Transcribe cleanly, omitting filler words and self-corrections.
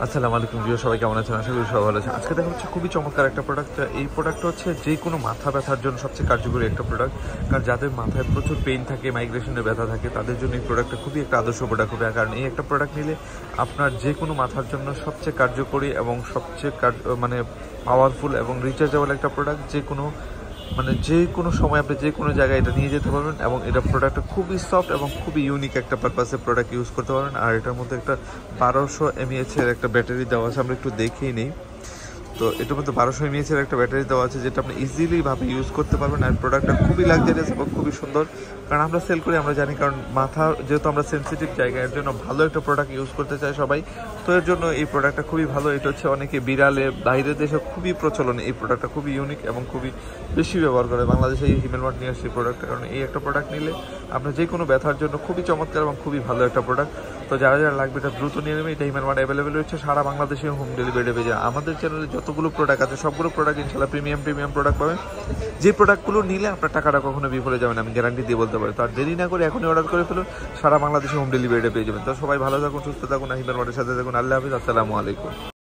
আসসালামু আলাইকুম ভিউয়ার, সবাই কেমন আছেন? আশা করি সবাই ভালো আছেন। আজকে দেখা হচ্ছে খুবই চমৎকার একটা প্রোডাক্ট। এই প্রোডাক্টটা হচ্ছে যে কোনো মাথা ব্যথার জন্য সবচেয়ে কার্যকরী একটা প্রোডাক্ট। কারণ যাদের মাথায় প্রচুর পেইন থাকে, মাইগ্রেশনের ব্যথা থাকে, তাদের জন্য এই প্রোডাক্টটা খুবই একটা আদর্শ প্রোডাক্ট হবে। কারণ এই একটা প্রোডাক্ট নিলে আপনার যে কোনো মাথার জন্য সবচেয়ে কার্যকরী এবং সবচেয়ে মানে পাওয়ারফুল এবং রিচার্জেবল একটা প্রোডাক্ট। যে কোনো সময় আপনি যে কোনো জায়গায় এটা নিয়ে যেতে পারবেন এবং এটা প্রোডাক্টটা খুবই সফট এবং খুবই ইউনিক একটা পারপাসে প্রোডাক্ট ইউজ করতে পারবেন। আর এটার মধ্যে একটা 1200 mAh এর একটা ব্যাটারি দেওয়া আছে, আমরা একটু দেখেই নেই। তো এটার মধ্যে 1200 mAh এর একটা ব্যাটারি দেওয়া আছে, যেটা আপনি ইজিলিভাবে ইউজ করতে পারবেন। আর প্রোডাক্টটা খুবই লাক্সারিয়াস এবং খুবই সুন্দর। কারণ আমরা সেল করি, আমরা জানি, কারণ মাথা যেহেতু আমরা সেন্সিটিভ জায়গা, এর জন্য ভালো একটা প্রোডাক্ট ইউজ করতে চাই সবাই। তো এর জন্য এই প্রোডাক্টটা খুবই ভালো। এটা হচ্ছে অনেকে বিড়ালে বাইরের দেশে খুবই প্রচলন, এই প্রোডাক্টটা খুবই ইউনিক এবং খুবই বেশি ব্যবহার করে। বাংলাদেশে এই হিমেলমার্ট নিয়ে আসছে প্রোডাক্টটা, কারণ এই একটা প্রোডাক্ট নিলে আপনার যে কোনো ব্যথার জন্য খুবই চমৎকার এবং খুবই ভালো একটা প্রোডাক্ট। তো যারা যারা লাগবে এটা দ্রুত নিয়ে নেবে। এটা হিমেলমার্ট অ্যাভেলেবেল রয়েছে সারা বাংলাদেশে, হোম ডেলিভারি পেয়ে যায়। আমাদের চ্যানেলে যতগুলো প্রোডাক্ট আছে সবগুলো প্রোডাক্ট ইনশাল্লাহ প্রিমিয়াম প্রোডাক্ট পাবেন। যে প্রোডাক্টগুলো নিলে আপনার টাকাটা কখনো বিফলে যাবেন, আমি গ্যারান্টি দিয়ে বলতে পারি। তো আর দেরি না করে এখনই অর্ডার করে ফেলুন, সারা বাংলাদেশে হোম ডেলিভারিটা পেয়ে যাবেন। তো সবাই ভালো থাকুন, সুস্থ থাকুন, হিমেলমার্টের সাথে থাকুন। আল্লাহ হাফিজ, আসসালামু আলাইকুম।